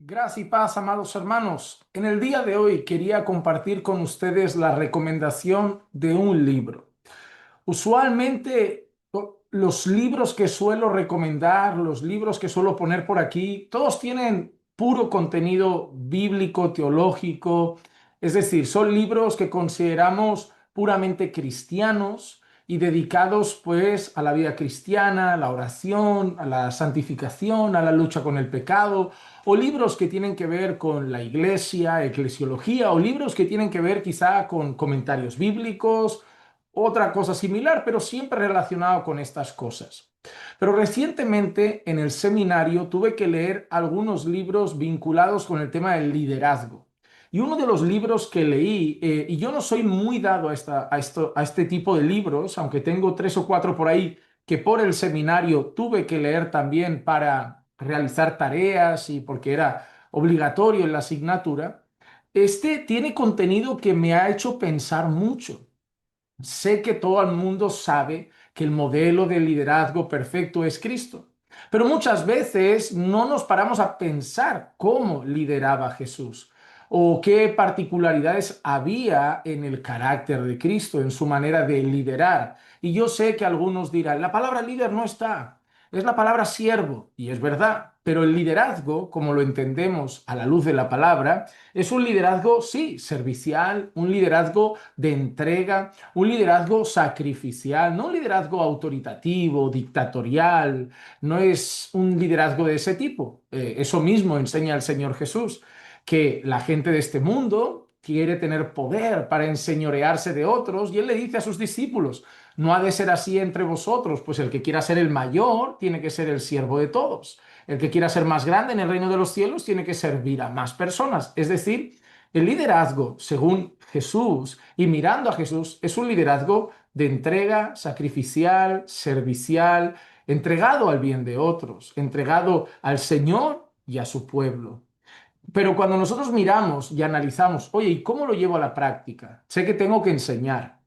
Gracias y paz, amados hermanos. En el día de hoy quería compartir con ustedes la recomendación de un libro. Usualmente los libros que suelo recomendar, los libros que suelo poner por aquí, todos tienen puro contenido bíblico, teológico, es decir, son libros que consideramos puramente cristianos y dedicados pues a la vida cristiana, a la oración, a la santificación, a la lucha con el pecado, o libros que tienen que ver con la iglesia, eclesiología, o libros que tienen que ver quizá con comentarios bíblicos, otra cosa similar, pero siempre relacionado con estas cosas. Pero recientemente en el seminario tuve que leer algunos libros vinculados con el tema del liderazgo. Y uno de los libros que leí, y yo no soy muy dado a este tipo de libros, aunque tengo tres o cuatro por ahí que por el seminario tuve que leer también para realizar tareas y porque era obligatorio en la asignatura, este tiene contenido que me ha hecho pensar mucho. Sé que todo el mundo sabe que el modelo de liderazgo perfecto es Cristo, pero muchas veces no nos paramos a pensar cómo lideraba Jesús o qué particularidades había en el carácter de Cristo, en su manera de liderar. Y yo sé que algunos dirán, la palabra líder no está, es la palabra siervo, y es verdad, pero el liderazgo, como lo entendemos a la luz de la palabra, es un liderazgo, sí, servicial, un liderazgo de entrega, un liderazgo sacrificial, no un liderazgo autoritativo, dictatorial, no es un liderazgo de ese tipo. Eso mismo enseña el Señor Jesús, que la gente de este mundo quiere tener poder para enseñorearse de otros, y él le dice a sus discípulos, no ha de ser así entre vosotros, pues el que quiera ser el mayor tiene que ser el siervo de todos. El que quiera ser más grande en el reino de los cielos tiene que servir a más personas. Es decir, el liderazgo, según Jesús y mirando a Jesús, es un liderazgo de entrega sacrificial, servicial, entregado al bien de otros, entregado al Señor y a su pueblo. Pero cuando nosotros miramos y analizamos, oye, ¿y cómo lo llevo a la práctica? Sé que tengo que enseñar,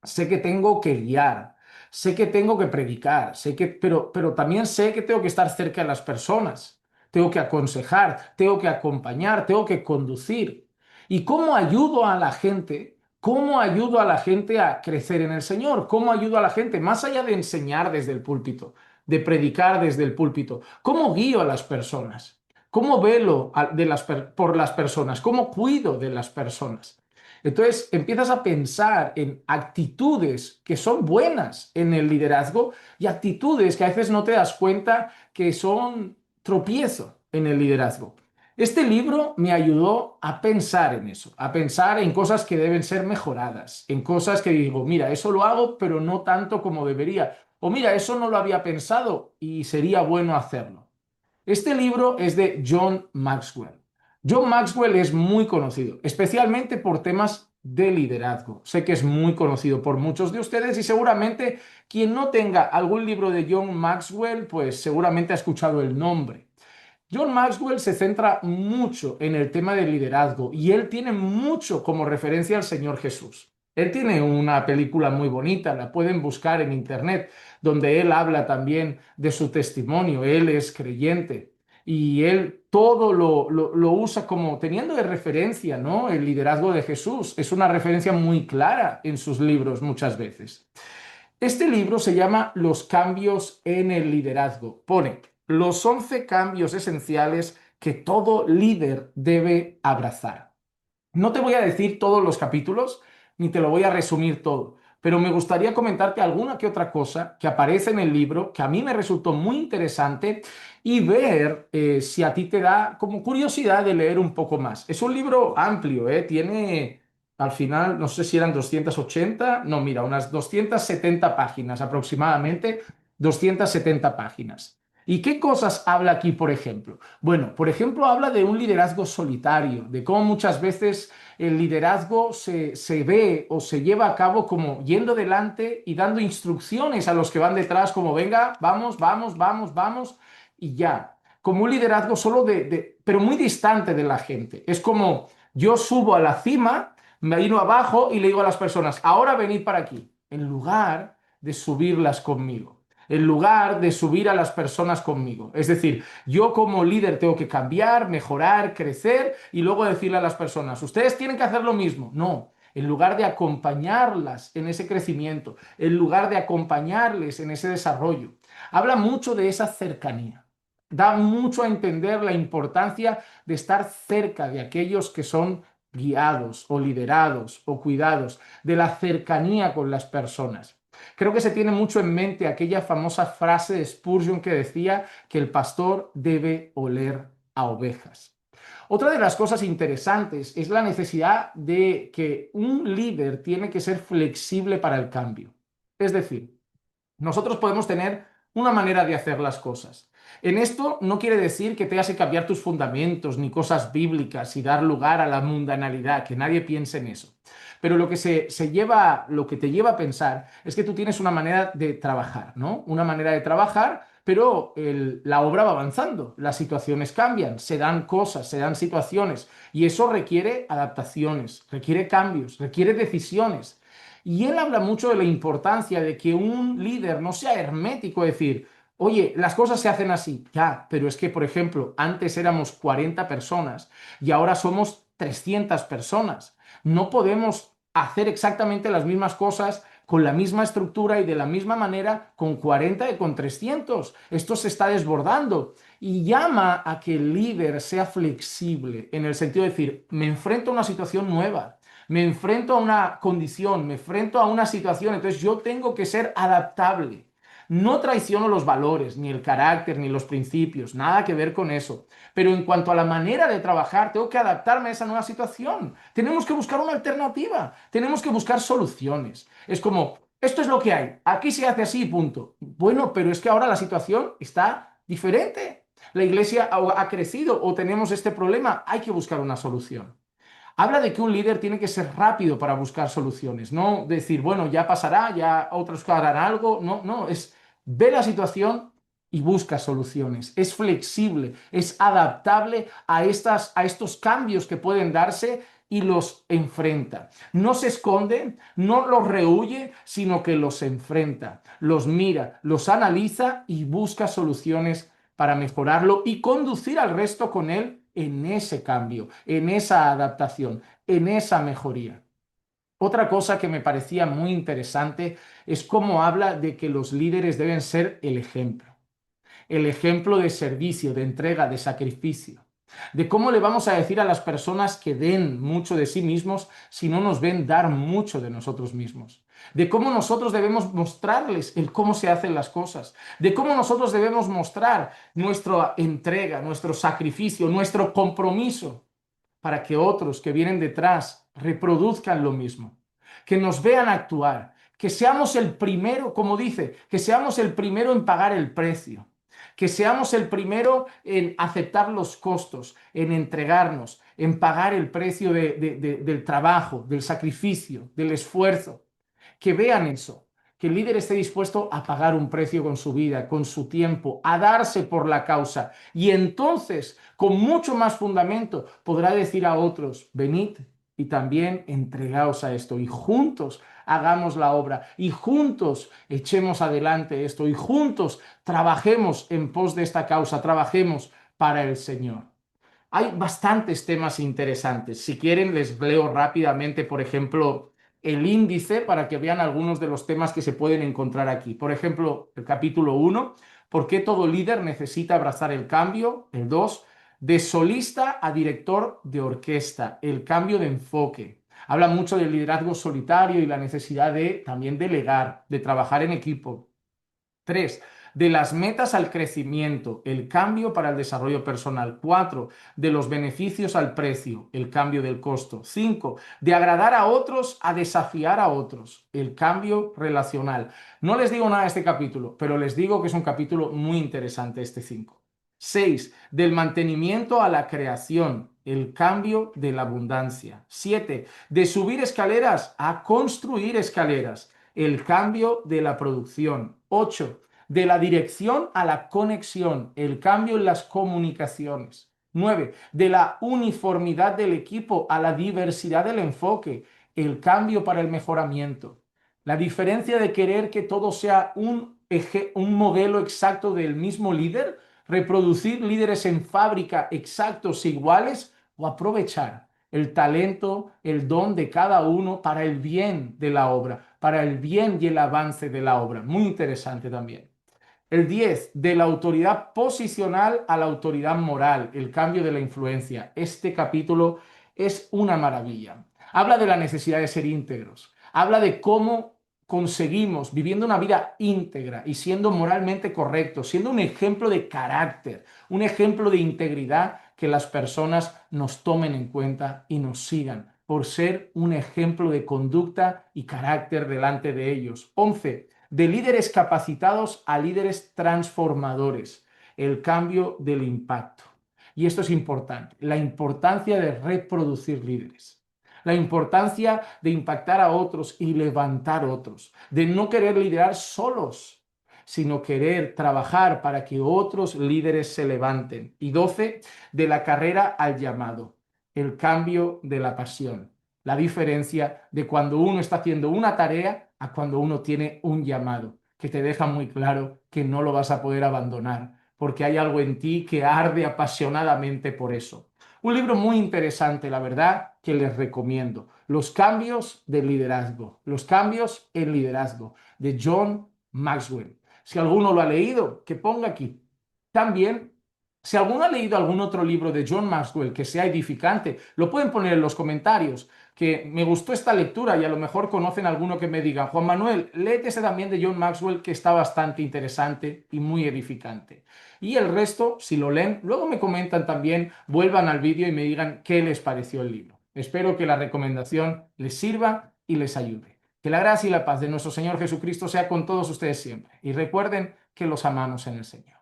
sé que tengo que guiar, sé que tengo que predicar, pero también sé que tengo que estar cerca de las personas, tengo que aconsejar, tengo que acompañar, tengo que conducir. ¿Y cómo ayudo a la gente? ¿Cómo ayudo a la gente a crecer en el Señor? ¿Cómo ayudo a la gente, más allá de enseñar desde el púlpito, de predicar desde el púlpito? ¿Cómo guío a las personas? ¿Cómo velo por las personas? ¿Cómo cuido de las personas? Entonces empiezas a pensar en actitudes que son buenas en el liderazgo y actitudes que a veces no te das cuenta que son tropiezo en el liderazgo. Este libro me ayudó a pensar en eso, a pensar en cosas que deben ser mejoradas, en cosas que digo, mira, eso lo hago, pero no tanto como debería. O mira, eso no lo había pensado y sería bueno hacerlo. Este libro es de John Maxwell. John Maxwell es muy conocido, especialmente por temas de liderazgo. Sé que es muy conocido por muchos de ustedes y seguramente quien no tenga algún libro de John Maxwell, pues seguramente ha escuchado el nombre. John Maxwell se centra mucho en el tema del liderazgo y él tiene mucho como referencia al Señor Jesús. Él tiene una película muy bonita, la pueden buscar en internet, donde él habla también de su testimonio. Él es creyente y él todo lo usa como teniendo de referencia, ¿no? El liderazgo de Jesús. Es una referencia muy clara en sus libros muchas veces. Este libro se llama Los cambios en el liderazgo. Pone los 11 cambios esenciales que todo líder debe abrazar. No te voy a decir todos los capítulos, ni te lo voy a resumir todo, pero me gustaría comentarte alguna que otra cosa que aparece en el libro que a mí me resultó muy interesante y ver si a ti te da como curiosidad de leer un poco más. Es un libro amplio, tiene al final, no sé si eran 280, no, mira, unas 270 páginas aproximadamente, 270 páginas. ¿Y qué cosas habla aquí, por ejemplo? Bueno, por ejemplo, habla de un liderazgo solitario, de cómo muchas veces el liderazgo se ve o se lleva a cabo como yendo delante y dando instrucciones a los que van detrás, como venga, vamos, vamos, vamos, vamos, y ya. Como un liderazgo solo pero muy distante de la gente. Es como yo subo a la cima, me vino abajo y le digo a las personas, ahora venid para aquí, en lugar de subirlas conmigo. en lugar de subir a las personas conmigo. Es decir, yo como líder tengo que cambiar, mejorar, crecer y luego decirle a las personas, ustedes tienen que hacer lo mismo. No. En lugar de acompañarlas en ese crecimiento, en lugar de acompañarles en ese desarrollo. Habla mucho de esa cercanía. Da mucho a entender la importancia de estar cerca de aquellos que son guiados o liderados o cuidados, de la cercanía con las personas. Creo que se tiene mucho en mente aquella famosa frase de Spurgeon que decía que el pastor debe oler a ovejas. Otra de las cosas interesantes es la necesidad de que un líder tiene que ser flexible para el cambio. Es decir, nosotros podemos tener una manera de hacer las cosas. En esto no quiere decir que tengas que cambiar tus fundamentos ni cosas bíblicas y dar lugar a la mundanalidad, que nadie piense en eso. Pero lo que te lleva a pensar es que tú tienes una manera de trabajar, ¿no? Una manera de trabajar, pero la obra va avanzando, las situaciones cambian, se dan cosas, se dan situaciones, y eso requiere adaptaciones, requiere cambios, requiere decisiones. Y él habla mucho de la importancia de que un líder no sea hermético, es decir, oye, las cosas se hacen así, ya, pero es que, por ejemplo, antes éramos 40 personas y ahora somos 300 personas. No podemos hacer exactamente las mismas cosas con la misma estructura y de la misma manera con 40 y con 300. Esto se está desbordando y llama a que el líder sea flexible en el sentido de decir, me enfrento a una situación nueva, me enfrento a una condición, me enfrento a una situación, entonces yo tengo que ser adaptable. No traiciono los valores, ni el carácter, ni los principios, nada que ver con eso. Pero en cuanto a la manera de trabajar, tengo que adaptarme a esa nueva situación. Tenemos que buscar una alternativa, tenemos que buscar soluciones. Es como, esto es lo que hay, aquí se hace así, punto. Bueno, pero es que ahora la situación está diferente. La iglesia ha crecido o tenemos este problema, hay que buscar una solución. Habla de que un líder tiene que ser rápido para buscar soluciones, no decir, bueno, ya pasará, ya otros harán algo. No, no, es ve la situación y busca soluciones. Es flexible, es adaptable a estos cambios que pueden darse y los enfrenta. No se esconde, no los rehúye, sino que los enfrenta, los mira, los analiza y busca soluciones para mejorarlo y conducir al resto con él en ese cambio, en esa adaptación, en esa mejoría. Otra cosa que me parecía muy interesante es cómo habla de que los líderes deben ser el ejemplo de servicio, de entrega, de sacrificio, de cómo le vamos a decir a las personas que den mucho de sí mismos si no nos ven dar mucho de nosotros mismos, de cómo nosotros debemos mostrarles el cómo se hacen las cosas, de cómo nosotros debemos mostrar nuestra entrega, nuestro sacrificio, nuestro compromiso para que otros que vienen detrás reproduzcan lo mismo, que nos vean actuar, que seamos el primero, como dice, que seamos el primero en pagar el precio, que seamos el primero en aceptar los costos, en entregarnos, en pagar el precio del trabajo, del sacrificio, del esfuerzo. Que vean eso, que el líder esté dispuesto a pagar un precio con su vida, con su tiempo, a darse por la causa. Y entonces, con mucho más fundamento, podrá decir a otros, venid y también entregaos a esto y juntos hagamos la obra y juntos echemos adelante esto y juntos trabajemos en pos de esta causa, trabajemos para el Señor. Hay bastantes temas interesantes. Si quieren, les leo rápidamente, por ejemplo, el índice para que vean algunos de los temas que se pueden encontrar aquí. Por ejemplo, el capítulo 1, ¿por qué todo líder necesita abrazar el cambio? El 2, de solista a director de orquesta, el cambio de enfoque. Habla mucho del liderazgo solitario y la necesidad de también delegar, de trabajar en equipo. 3, de las metas al crecimiento, el cambio para el desarrollo personal. 4, de los beneficios al precio, el cambio del costo. 5, de agradar a otros a desafiar a otros, el cambio relacional. No les digo nada de este capítulo, pero les digo que es un capítulo muy interesante este 5. 6, del mantenimiento a la creación, el cambio de la abundancia. 7, de subir escaleras a construir escaleras, el cambio de la producción. 8, de la dirección a la conexión, el cambio en las comunicaciones. 9, de la uniformidad del equipo a la diversidad del enfoque, el cambio para el mejoramiento. La diferencia de querer que todo sea un un modelo exacto del mismo líder, reproducir líderes en fábrica exactos e iguales o aprovechar el talento, el don de cada uno para el bien de la obra, para el bien y el avance de la obra. Muy interesante también. El 10, de la autoridad posicional a la autoridad moral, el cambio de la influencia. Este capítulo es una maravilla. Habla de la necesidad de ser íntegros. Habla de cómo conseguimos, viviendo una vida íntegra y siendo moralmente correctos, siendo un ejemplo de carácter, un ejemplo de integridad, que las personas nos tomen en cuenta y nos sigan por ser un ejemplo de conducta y carácter delante de ellos. 11, de líderes capacitados a líderes transformadores, el cambio del impacto. Y esto es importante, la importancia de reproducir líderes, la importancia de impactar a otros y levantar otros, de no querer liderar solos, sino querer trabajar para que otros líderes se levanten. Y 12, de la carrera al llamado, el cambio de la pasión, la diferencia de cuando uno está haciendo una tarea a cuando uno tiene un llamado, que te deja muy claro que no lo vas a poder abandonar, porque hay algo en ti que arde apasionadamente por eso. Un libro muy interesante, la verdad, que les recomiendo. Los cambios de liderazgo, los cambios en liderazgo, de John Maxwell. Si alguno lo ha leído, que ponga aquí. También, si alguno ha leído algún otro libro de John Maxwell que sea edificante, lo pueden poner en los comentarios, que me gustó esta lectura y a lo mejor conocen alguno que me diga, Juan Manuel, léete ese también de John Maxwell que está bastante interesante y muy edificante. Y el resto, si lo leen, luego me comentan también, vuelvan al vídeo y me digan qué les pareció el libro. Espero que la recomendación les sirva y les ayude. Que la gracia y la paz de nuestro Señor Jesucristo sea con todos ustedes siempre. Y recuerden que los amamos en el Señor.